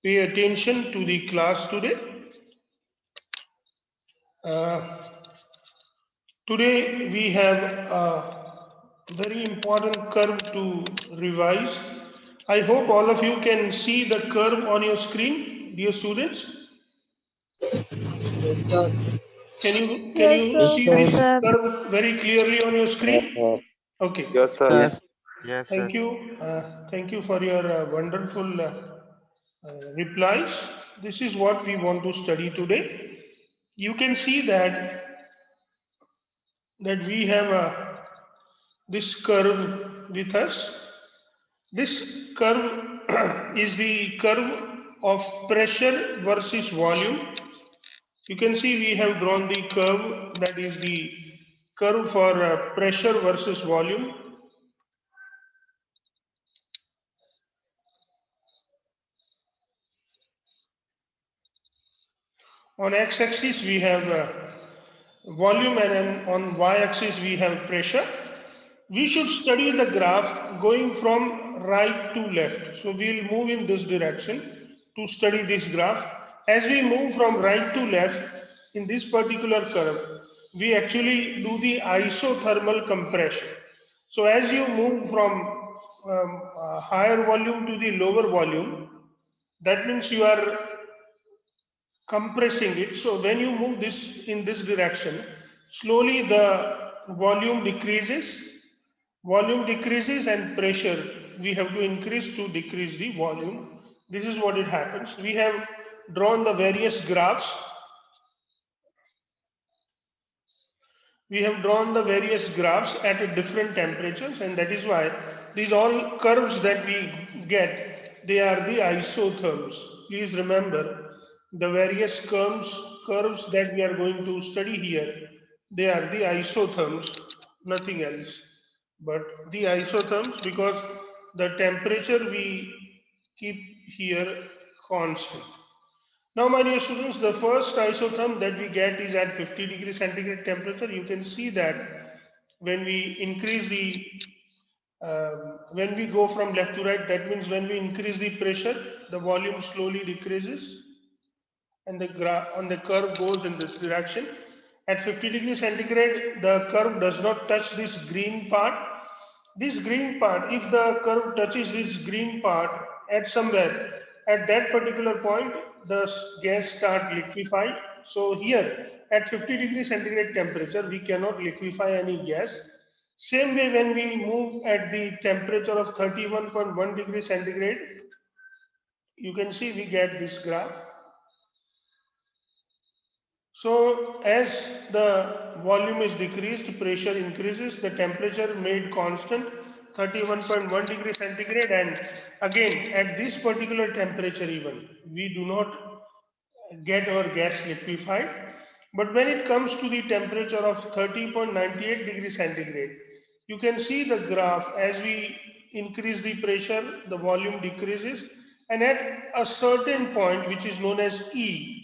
pay attention to the class today. Uh, Today we have a very important curve to revise. I hope all of you can see the curve on your screen, dear students. Can Yes, you sir. see Yes, this sir. curve very clearly on your screen? Okay. Yes, sir. Yes. Yes, sir. Thank you. Thank you for your wonderful replies. This is what we want to study today. You can see that we have this curve with us. This curve is the curve of pressure versus volume. You can see we have drawn the curve, that is the curve for pressure versus volume. On x-axis we have volume, and then on y-axis we have pressure. We should study the graph going from right to left. So we will move in this direction to study this graph. As we move from right to left in this particular curve, we actually do the isothermal compression. So as you move from a higher volume to the lower volume, that means you are compressing it. So when you move this in this direction, slowly the volume decreases and pressure we have to increase to decrease the volume. This is what it happens. We have drawn the various graphs. We have drawn the various graphs at different temperatures, and that is why these all curves that we get, they are the isotherms. Please remember, the various curves that we are going to study here, they are the isotherms, nothing else but the isotherms, because the temperature we keep here constant. Now, my dear students, the first isotherm that we get is at 50 degree centigrade temperature. You can see that when we increase when we go from left to right, that means when we increase the pressure, the volume slowly decreases, and the graph on the curve goes in this direction. At 50 degree centigrade, the curve does not touch this green part. This green part, if the curve touches this green part at somewhere, at that particular point, the gas start liquefying. So here, at 50 degree centigrade temperature, we cannot liquefy any gas. Same way, when we move at the temperature of 31.1 degree centigrade, you can see we get this graph. So as the volume is decreased, pressure increases, the temperature made constant, 31.1 degree centigrade, and again at this particular temperature even, we do not get our gas liquefied. But when it comes to the temperature of 30.98 degree centigrade, you can see the graph. As we increase the pressure, the volume decreases, and at a certain point, which is known as E,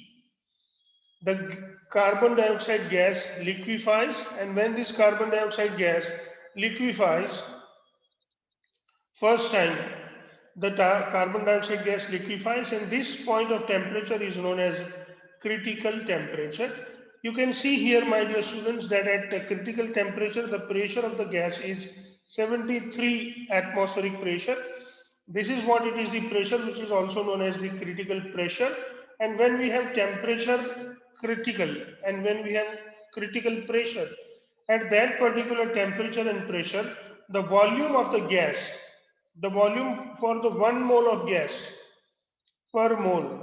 the carbon dioxide gas liquefies, and when this carbon dioxide gas liquefies, first time the carbon dioxide gas liquefies, and this point of temperature is known as critical temperature. You can see here, my dear students, that at a critical temperature the pressure of the gas is 73 atmospheric pressure. This is what it is, the pressure, which is also known as the critical pressure. And when we have temperature critical and when we have critical pressure, at that particular temperature and pressure, the volume of the gas, the volume for the 1 mole of gas per mole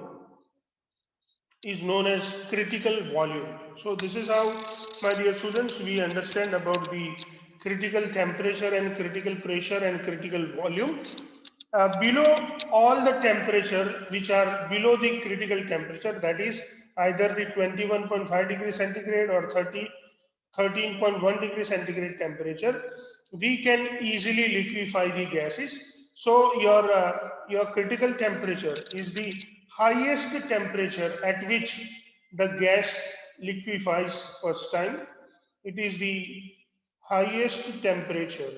is known as critical volume. So this is how, my dear students, we understand about the critical temperature and critical pressure and critical volume. Below all the temperature which are below the critical temperature, that is either the 21.5 degree centigrade or 13.1 degree centigrade temperature, we can easily liquefy the gases. So your critical temperature is the highest temperature at which the gas liquefies first time. It is the highest temperature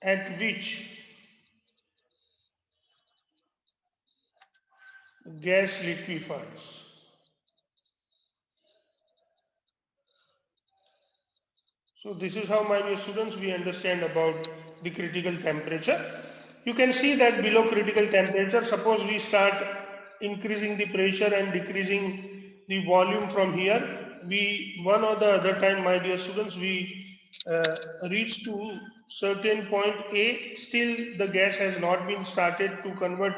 at which gas liquefies. So this is how, my dear students, we understand about the critical temperature. You can see that below critical temperature, suppose we start increasing the pressure and decreasing the volume from here, we one or the other time, my dear students, we reach to certain point A, still the gas has not been started to convert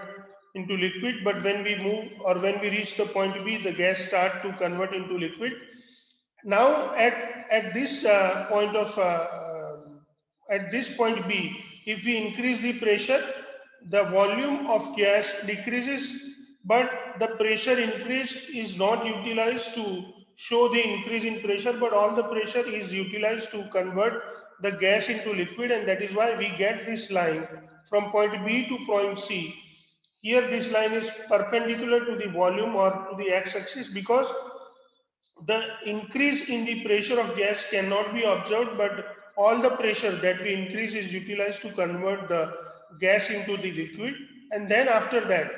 into liquid, but when we move or when we reach the point B, the gas start to convert into liquid. Now at this point of at this point B, if we increase the pressure, the volume of gas decreases, but the pressure increase is not utilized to show the increase in pressure, but all the pressure is utilized to convert the gas into liquid, and that is why we get this line from point B to point C. Here this line is perpendicular to the volume or to the x-axis, because the increase in the pressure of gas cannot be observed, but all the pressure that we increase is utilized to convert the gas into the liquid. And then after that,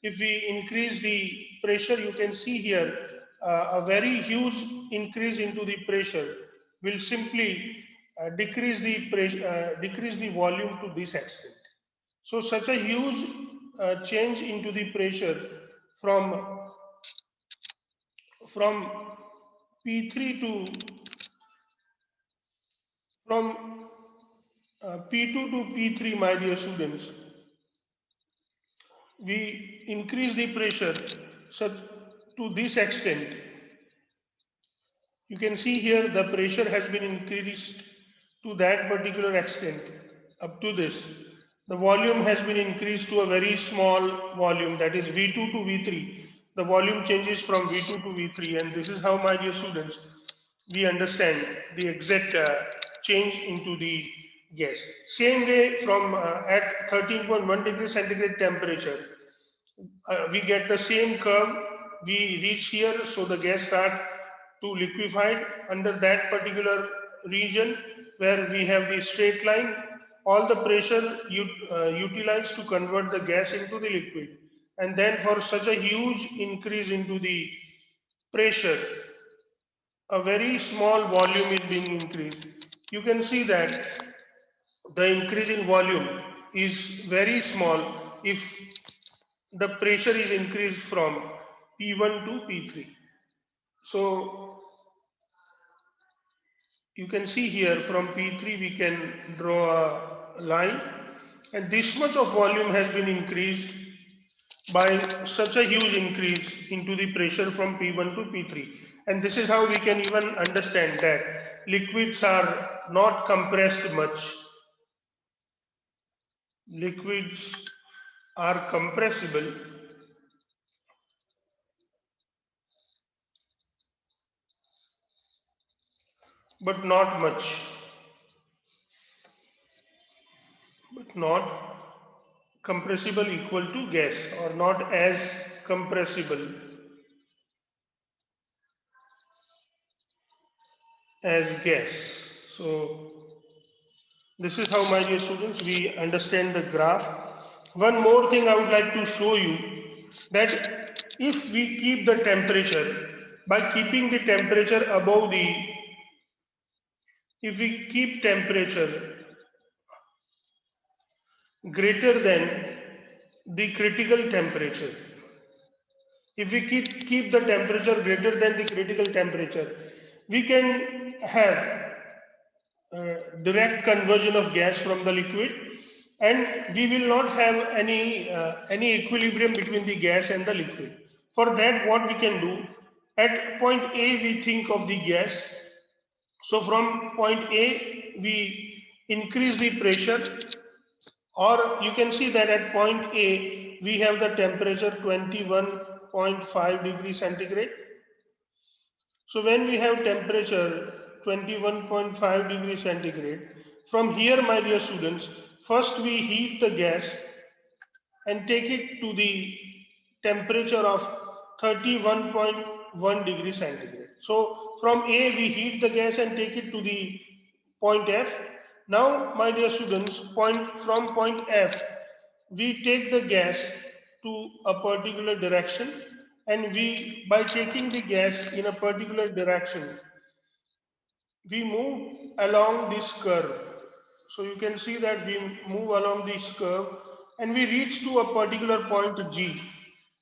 if we increase the pressure, you can see here a very huge increase into the pressure will simply decrease the volume to this extent. So such a huge change into the pressure from from P3 to from P2 to P3, my dear students, we increase the pressure such to this extent. You can see here the pressure has been increased to that particular extent up to this. The volume has been increased to a very small volume, that is V2 to V3. The volume changes from V2 to V3, and this is how, my dear students, we understand the exact change into the gas. Same way from at 13.1 degree centigrade temperature, we get the same curve. We reach here, so the gas start to liquefied under that particular region where we have the straight line. All the pressure utilized to convert the gas into the liquid, and then for such a huge increase into the pressure, a very small volume is being increased. You can see that the increase in volume is very small if the pressure is increased from P1 to P3. So you can see here from P3 we can draw a line, and this much of volume has been increased by such a huge increase into the pressure from P1 to P3. And this is how we can even understand that liquids are not compressed much. Liquids are compressible, but not much, but not compressible equal to gas, or not as compressible as gas. So this is how, my dear students, we understand the graph. One more thing I would like to show you, that if we keep the temperature, by keeping the temperature above the, if we keep temperature greater than the critical temperature, if we keep the temperature greater than the critical temperature, we can have direct conversion of gas from the liquid, and we will not have any equilibrium between the gas and the liquid. For that, what we can do, at point A we think of the gas, so from point A we increase the pressure, or you can see that at point A we have the temperature 21.5 degrees centigrade. So when we have temperature 21.5 degrees centigrade, from here, my dear students, first we heat the gas and take it to the temperature of 31.1 degrees centigrade. So from A we heat the gas and take it to the point F, Now, my dear students, from point F, we take the gas to a particular direction, and by taking the gas in a particular direction, we move along this curve. So you can see that we move along this curve and we reach to a particular point G.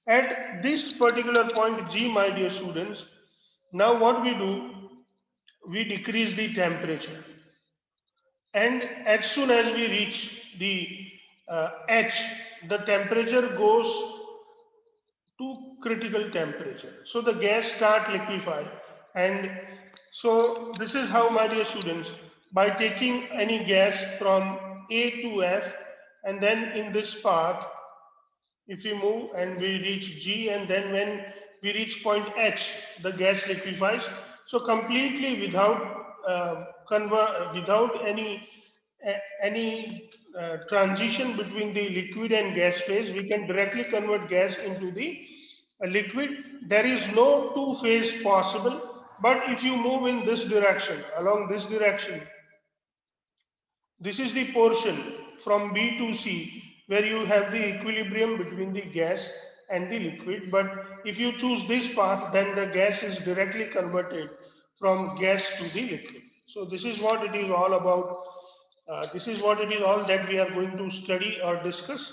At this particular point G, my dear students, now what we do, we decrease the temperature. And as soon as we reach the H, the temperature goes to critical temperature. So the gas start liquefy, and so this is how, my dear students, by taking any gas from A to F, and then in this path, if we move and we reach G, and then when we reach point H, the gas liquefies. So completely without any transition between the liquid and gas phase, we can directly convert gas into the liquid. There is no two phase possible, but if you move in this direction, along this direction, this is the portion from B to C where you have the equilibrium between the gas and the liquid. But if you choose this path, then the gas is directly converted from gas to the liquid. So this is what it is all about. This is what it is all that we are going to study or discuss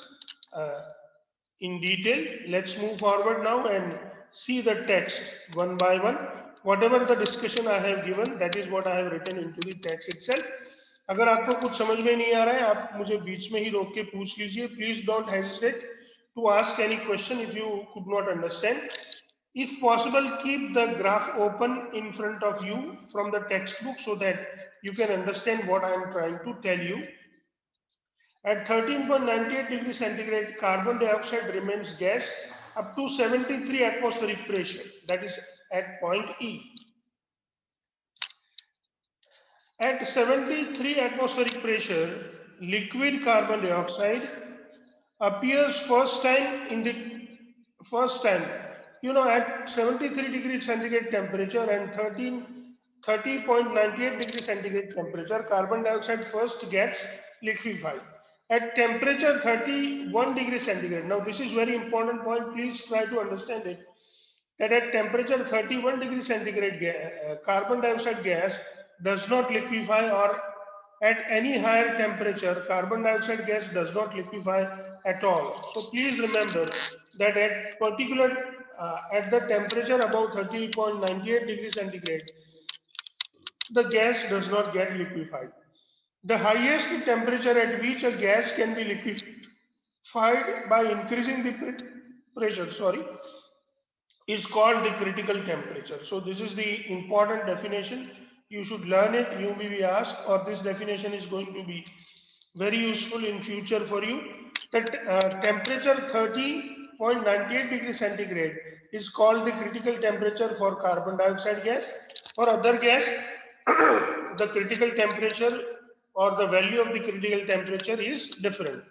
uh, in detail. Let's move forward now and see the text one by one. Whatever the discussion I have given, that is what I have written into the text itself. अगर आपको कुछ समझ में नहीं आ रहा है, आप मुझे बीच में ही रोक के पूछ लीजिए. Please don't hesitate to ask any question if you could not understand. If possible, keep the graph open in front of you from the textbook so that you can understand what I am trying to tell you. At 13.98 degrees centigrade, carbon dioxide remains gas up to 73 atmospheric pressure, that is at point E. At 73 atmospheric pressure, liquid carbon dioxide appears first time, at 73 degrees centigrade temperature and 30.98 degrees centigrade temperature, carbon dioxide first gets liquefied. At temperature 31 degrees centigrade, now this is very important point, please try to understand it, that at temperature 31 degrees centigrade, carbon dioxide gas does not liquefy, or at any higher temperature, carbon dioxide gas does not liquefy at all. So please remember that at the temperature above 30.98 degrees centigrade, the gas does not get liquefied. The highest temperature at which a gas can be liquefied by increasing the pressure, is called the critical temperature. So this is the important definition. You should learn it. You may be asked, or this definition is going to be very useful in future for you. That temperature 30.98 degrees centigrade is called the critical temperature for carbon dioxide gas. For other gas, the critical temperature or the value of the critical temperature is different.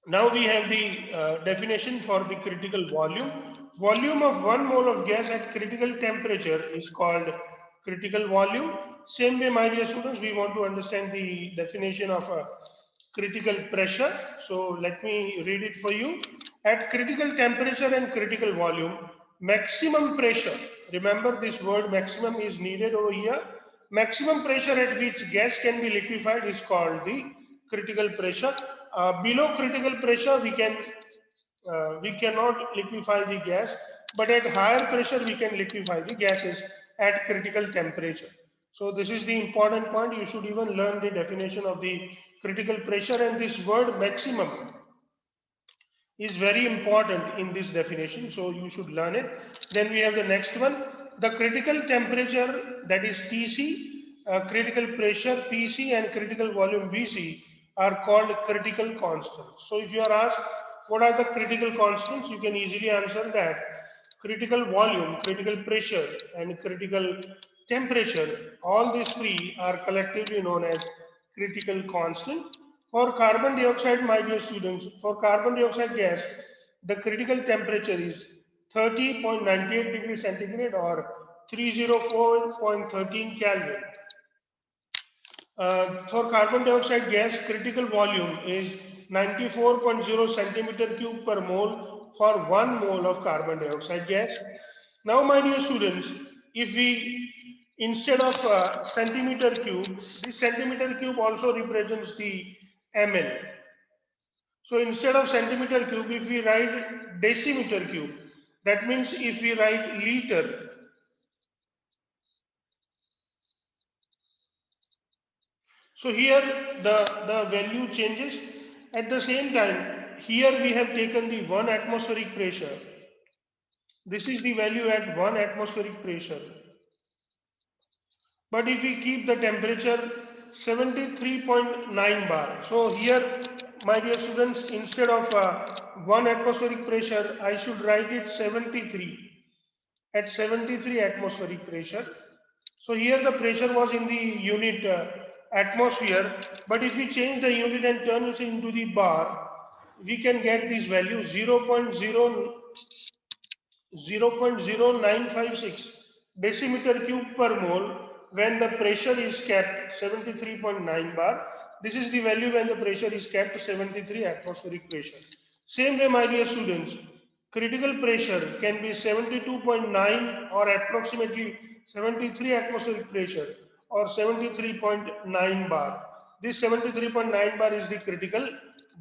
Now we have the definition for the critical volume. Volume of 1 mole of gas at critical temperature is called critical volume. Same way, my dear students, we want to understand the definition of a critical pressure. So let me read it for you. At critical temperature and critical volume, maximum pressure, remember this word maximum is needed over here. Maximum pressure at which gas can be liquefied is called the critical pressure. Below critical pressure, we cannot liquefy the gas, but at higher pressure we can liquefy the gases at critical temperature. So this is the important point. You should even learn the definition of the critical pressure, and this word maximum is very important in this definition, so you should learn it. Then we have the next one, the critical temperature, that is TC, critical pressure PC, and critical volume VC are called critical constants. So if you are asked what are the critical constants, you can easily answer that critical volume, critical pressure, and critical temperature, all these three are collectively known as critical constant. For carbon dioxide, my dear students, for carbon dioxide gas, the critical temperature is 30.98 degrees centigrade or 304.13 Kelvin. For carbon dioxide gas, critical volume is 94.0 centimeter cube per mole for 1 mole of carbon dioxide gas. Now, my dear students, if we instead of centimeter cube, this centimeter cube also represents the ml. So instead of centimeter cube, if we write decimeter cube, that means if we write liter, so here the value changes. At the same time, here we have taken the 1 atmospheric pressure. This is the value at 1 atmospheric pressure. But if we keep the temperature 73.9 bar, so here, my dear students, instead of 1 atmospheric pressure, I should write it 73 at 73 atmospheric pressure. So here the pressure was in the unit atmosphere, but if we change the unit and turn it into the bar, we can get this value 0.0956 decimeter cube per mole when the pressure is kept 73.9 bar. This is the value when the pressure is kept 73 atmospheric pressure. Same way, my dear students, critical pressure can be 72.9 or approximately 73 atmospheric pressure or 73.9 bar. This 73.9 bar is the critical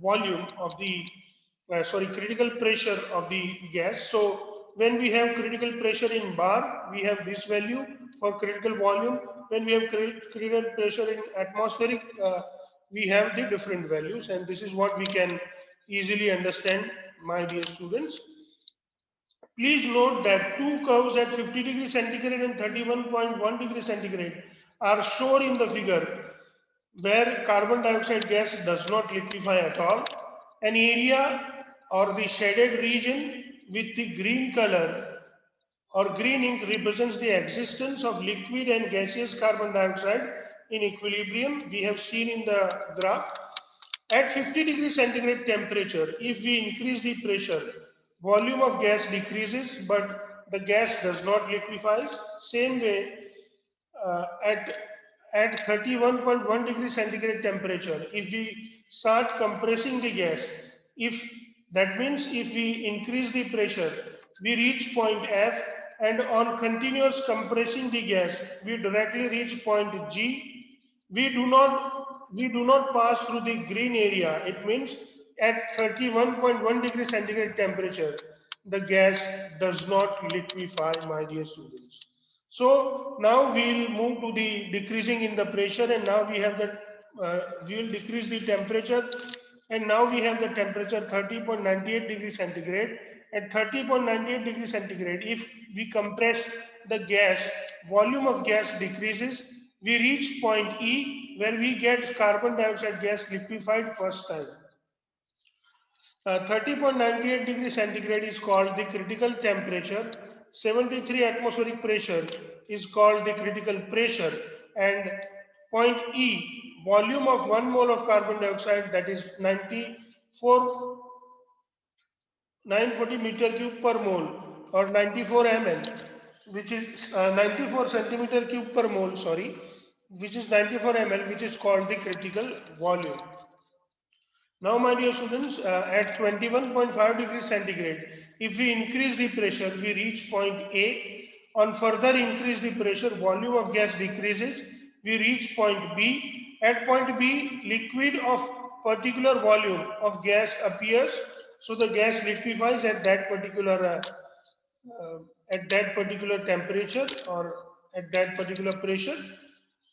volume of the critical pressure of the gas. So when we have critical pressure in bar, we have this value for critical volume. When we have critical pressure in atmospheric, we have the different values, and this is what we can easily understand, my dear students. Please note that two curves at 50 degrees centigrade and 31.1 degrees centigrade are shown in the figure where carbon dioxide gas does not liquefy at all. An area or the shaded region with the green color or green ink represents the existence of liquid and gaseous carbon dioxide in equilibrium. We have seen in the graph. At 50 degrees centigrade temperature, if we increase the pressure, volume of gas decreases, but the gas does not liquefy. Same way, uh, at at 31.1 degree centigrade temperature, if we start compressing the gas, if that means if we increase the pressure, we reach point F, and on continuous compressing the gas, we directly reach point G. We do not pass through the green area. It means at 31.1 degree centigrade temperature, the gas does not liquefy, my dear students. So now we will move to the decreasing in the pressure, and now we have that we will decrease the temperature, and now we have the temperature 30.98 degrees centigrade. At 30.98 degrees centigrade, if we compress the gas, volume of gas decreases, we reach point E where we get carbon dioxide gas liquefied first time. 30.98 degrees centigrade is called the critical temperature. 73 atmospheric pressure is called the critical pressure. And point E, volume of 1 mole of carbon dioxide, that is 940 meter cube per mole or 94 ml, which is 94 centimeter cube per mole, sorry, which is 94 ml, which is called the critical volume. Now, my dear students, at 21.5 degrees centigrade, if we increase the pressure, we reach point A. On further increase the pressure, volume of gas decreases, we reach point B. At point B, liquid of particular volume of gas appears, so the gas liquefies at that particular temperature or at that particular pressure.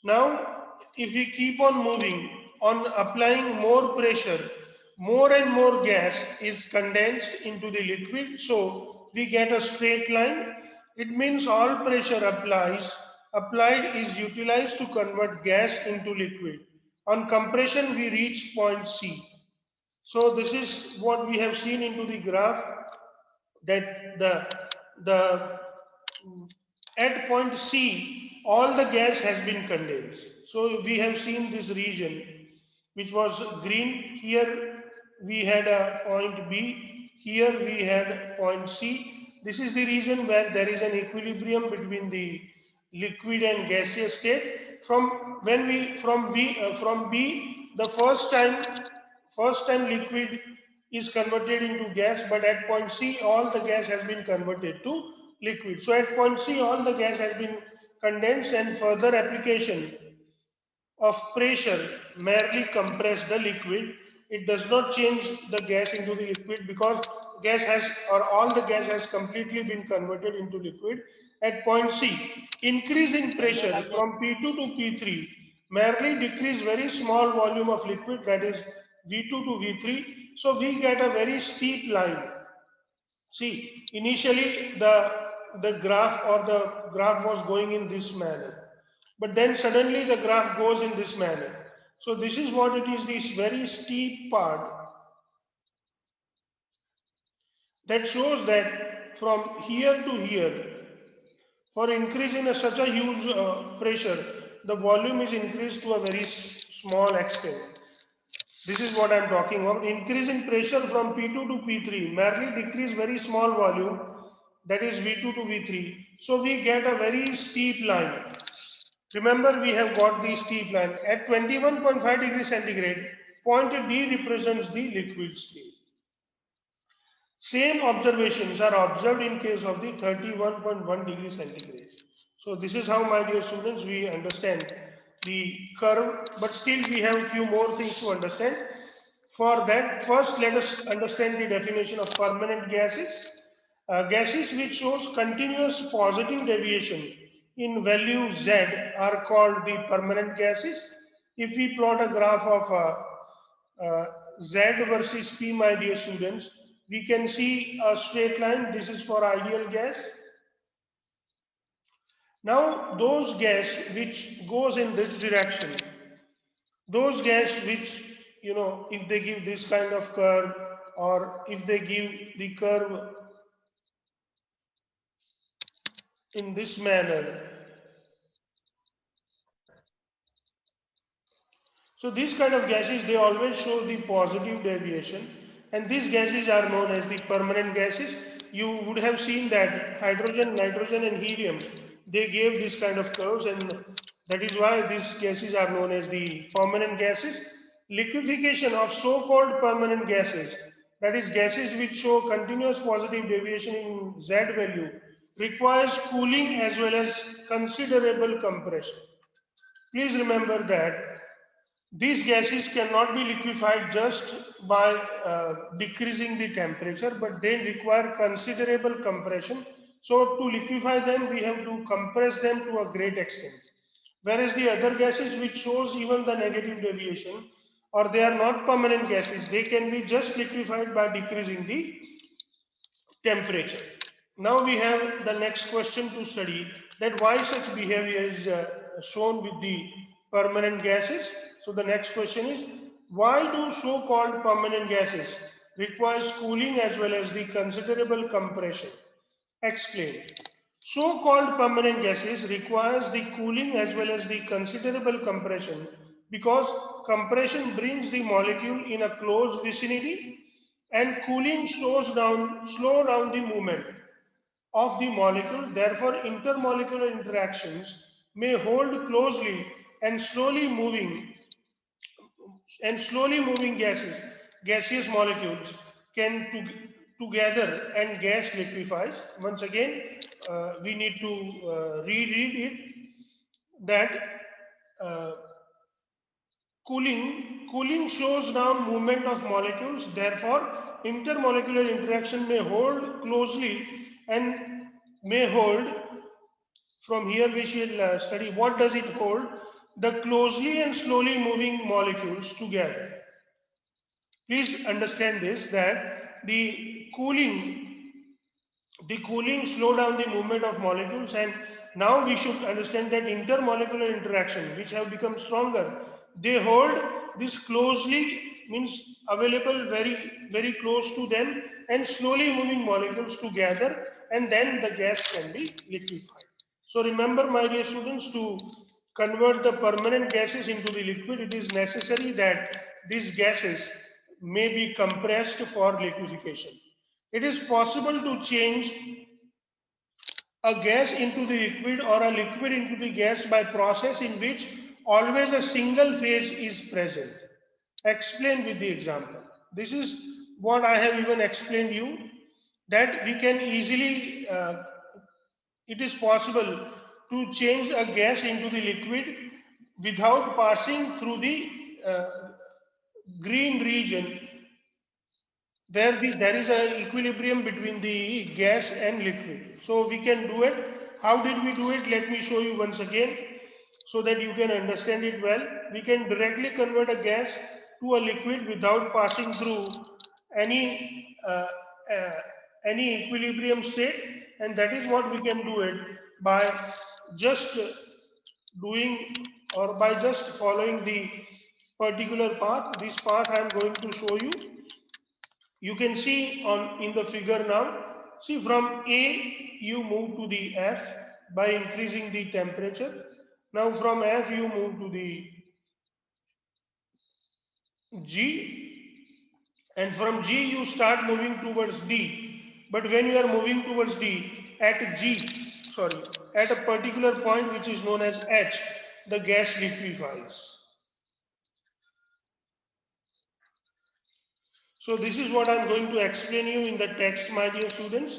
Now, if we keep on moving, on applying more pressure, more and more gas is condensed into the liquid, so we get a straight line. It means all pressure applied is utilized to convert gas into liquid. On compression, we reach point C. So this is what we have seen into the graph, that the at point C, all the gas has been condensed. So we have seen this region, which was green. Here we had a point B. Here we had point C. This is the region where there is an equilibrium between the liquid and gaseous state. From from B, the first time liquid is converted into gas, but at point C, all the gas has been converted to liquid. So at point C, all the gas has been condensed, and further application of pressure merely compress the liquid. It does not change the gas into the liquid because gas has or all the gas has completely been converted into liquid. At point C, increase in pressure from P2 to P3 merely decrease very small volume of liquid, that is V2 to V3. So we get a very steep line. See, initially the graph or the graph was going in this manner, but then suddenly the graph goes in this manner. So this is what it is, this very steep part that shows that from here to here, for increase in such a huge pressure, the volume is increased to a very small extent. This is what I am talking about. Increase in pressure from P2 to P3 merely decrease very small volume, that is V2 to V3. So we get a very steep line. Remember, we have got the steep line at 21.5 degrees centigrade. Point D represents the liquid state. Same observations are observed in case of the 31.1 degrees centigrade. So this is how, my dear students, we understand the curve, but still we have a few more things to understand. For that, first let us understand the definition of permanent gases. Gases which shows continuous positive deviation in value Z are called the permanent gases. If we plot a graph of Z versus P, my dear students, we can see a straight line. This is for ideal gas. Now those gas which goes in this direction, those gas which, if they give this kind of curve, or if they give the curve in this manner, so these kind of gases, they always show the positive deviation, and these gases are known as the permanent gases. You would have seen that hydrogen, nitrogen and helium, they gave this kind of curves, and that is why these gases are known as the permanent gases. Liquefaction of so-called permanent gases, that is gases which show continuous positive deviation in Z value, requires cooling as well as considerable compression. Please remember that these gases cannot be liquefied just by decreasing the temperature, but they require considerable compression. So to liquefy them, we have to compress them to a great extent. Whereas the other gases which shows even the negative deviation, or they are not permanent gases, they can be just liquefied by decreasing the temperature. Now we have the next question to study, that why such behavior is shown with the permanent gases. So the next question is, why do so-called permanent gases requires cooling as well as the considerable compression? Explain. So-called permanent gases requires the cooling as well as the considerable compression because compression brings the molecule in a close vicinity and cooling slow down the movement of the molecule. Therefore, intermolecular interactions may hold closely and slowly moving gaseous molecules can together and gas liquefies. Once again, we need to reread it, that uh, cooling slows down movement of molecules. Therefore, intermolecular interaction may hold closely and may hold. From here, we shall study what does it hold. The closely and slowly moving molecules together. Please understand this, that the cooling slow down the movement of molecules, and now we should understand that intermolecular interaction which have become stronger, they hold this closely, means available very close to them, and slowly moving molecules together, and then the gas can be liquefied. So remember, my dear students, to convert the permanent gases into the liquid, it is necessary that these gases may be compressed for liquefaction. It is possible to change a gas into the liquid or a liquid into the gas by process in which always a single phase is present. Explain with the example. This is what I have even explained you, that we can easily, it is possible to change a gas into the liquid without passing through the uh, green region where there is an equilibrium between the gas and liquid. So we can do it. How did we do it? Let me show you once again so that you can understand it well. We can directly convert a gas to a liquid without passing through any uh, any equilibrium state, and that is what we can do it by just doing, or by just following the particular path. This path I am going to show you. You can see on in the figure now. See, from A you move to the F by increasing the temperature. Now from F you move to the G, and from G you start moving towards D. But when you are moving towards D at at a particular point which is known as H, the gas liquefies. So this is what I am going to explain you in the text, my dear students.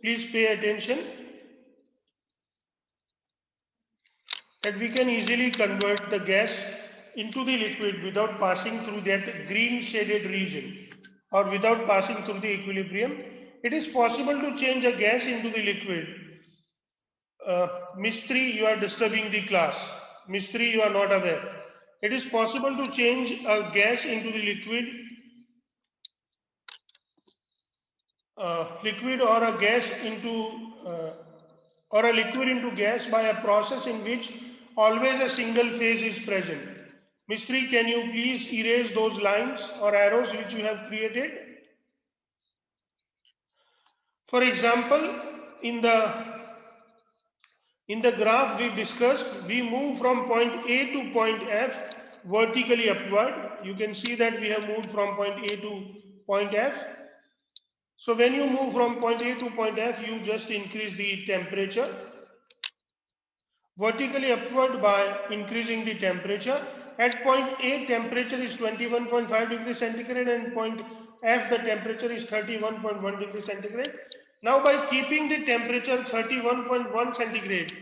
Please pay attention. That we can easily convert the gas into the liquid without passing through that green shaded region, or without passing through the equilibrium. It is possible to change a gas into the liquid. Mistry, you are disturbing the class. Mistry, you are not aware. It is possible to change a gas into the liquid or a gas into uh, or a liquid into gas by a process in which always a single phase is present. Mistry, can you please erase those lines or arrows which you have created? For example, in the graph we discussed, we move from point A to point F vertically upward. You can see that we have moved from point A to point F. So when you move from point A to point F, you just increase the temperature vertically upward by increasing the temperature. At point A, temperature is 21.5 degrees centigrade, and point F, the temperature is 31.1 degrees centigrade. Now by keeping the temperature 31.1 centigrade,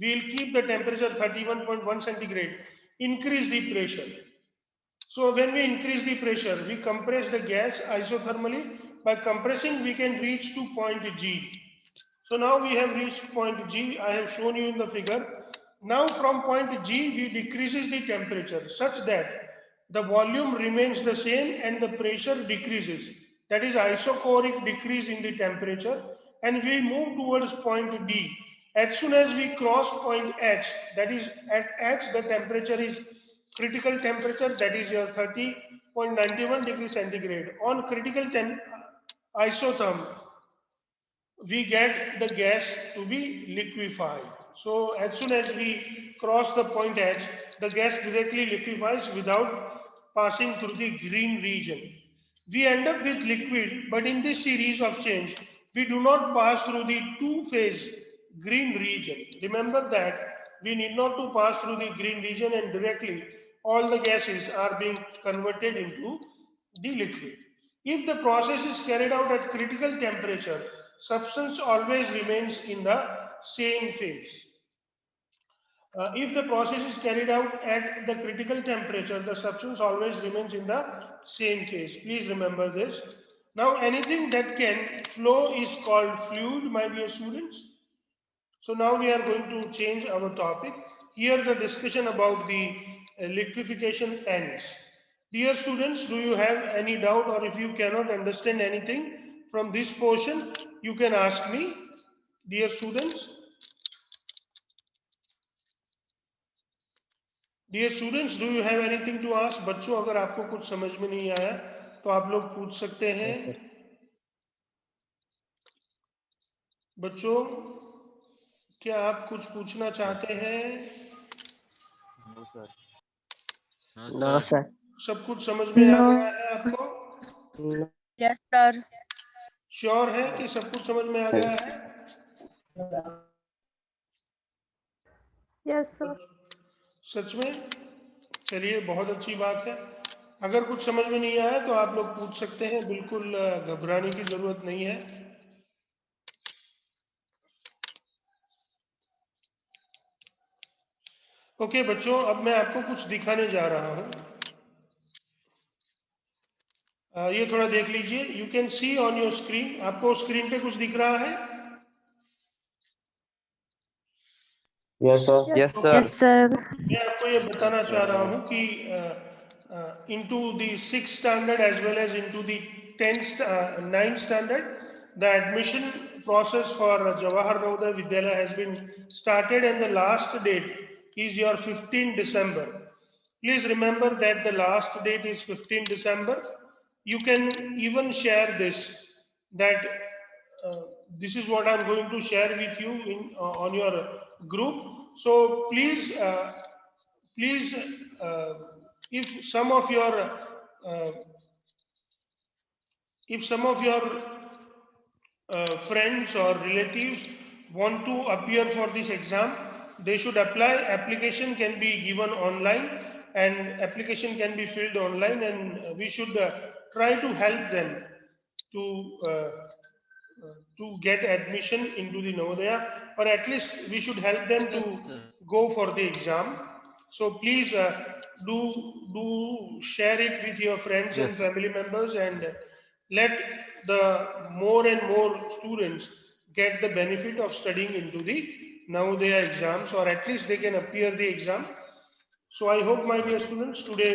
we will keep the temperature 31.1 centigrade, increase the pressure. So when we increase the pressure, we compress the gas isothermally. By compressing, we can reach to point G. So now we have reached point G. I have shown you in the figure. Now from point G, we decreases the temperature such that the volume remains the same and the pressure decreases. That is isochoric decrease in the temperature, and we move towards point D. As soon as we cross point H, that is at H, the temperature is critical temperature, that is your 30.91 degrees centigrade. On critical isotherm, we get the gas to be liquefied. So as soon as we cross the point H, the gas directly liquefies without passing through the green region. We end up with liquid, but in this series of change, we do not pass through the two-phase green region. Remember that we need not to pass through the green region, and directly all the gases are being converted into the liquid. If the process is carried out at critical temperature, substance always remains in the same phase. If the process is carried out at the critical temperature, the substance always remains in the same phase. Please remember this. Now, anything that can flow is called fluid, my dear students. So now we are going to change our topic. Here the discussion about the liquefaction ends. Dear students, do you have any doubt, or if you cannot understand anything from this portion, you can ask me. Dear students, do you have anything to ask? बच्चों, अगर आपको कुछ समझ में नहीं आया तो आप लोग पूछ सकते हैं. बच्चों, क्या आप कुछ पूछना चाहते हैं? No sir. No sir. सब कुछ समझ में आ गया है आपको? Yes sir. श्योर है कि सब कुछ समझ में आ गया है? Yes sir. सच में? चलिए, बहुत अच्छी बात है। अगर कुछ समझ में नहीं आया तो आप लोग पूछ सकते हैं, बिल्कुल घबराने की जरूरत नहीं है। ओके बच्चों, अब मैं आपको कुछ दिखाने जा रहा हूँ। ये थोड़ा देख लीजिए। You can see on your screen, आपको स्क्रीन पे कुछ दिख रहा है? Yes, sir. Yes, okay, sir. Yes, sir. मैं आपको ये Yes, sir. बताना चाह रहा हूँ कि into the 6th standard as well as into the 9th standard, the admission process for Jawahar Navodaya Vidyalaya has been started, and the last date is your 15 December. Please remember that the last date is 15 December. You can even share this, that uh, this is what I'm going to share with you in on your group. So please, uh, if some of your uh, if some of your friends or relatives want to appear for this exam, they should apply. Application can be given online, and application can be filled online, and we should try to help them to get admission into the Navodaya, or at least we should help them to Yes, sir. go for the exam. So please do share it with your friends and Yes, sir. family members, and let the more and more students get the benefit of studying into the Navodaya exams, or at least they can appear the exam. So I hope, my dear students, today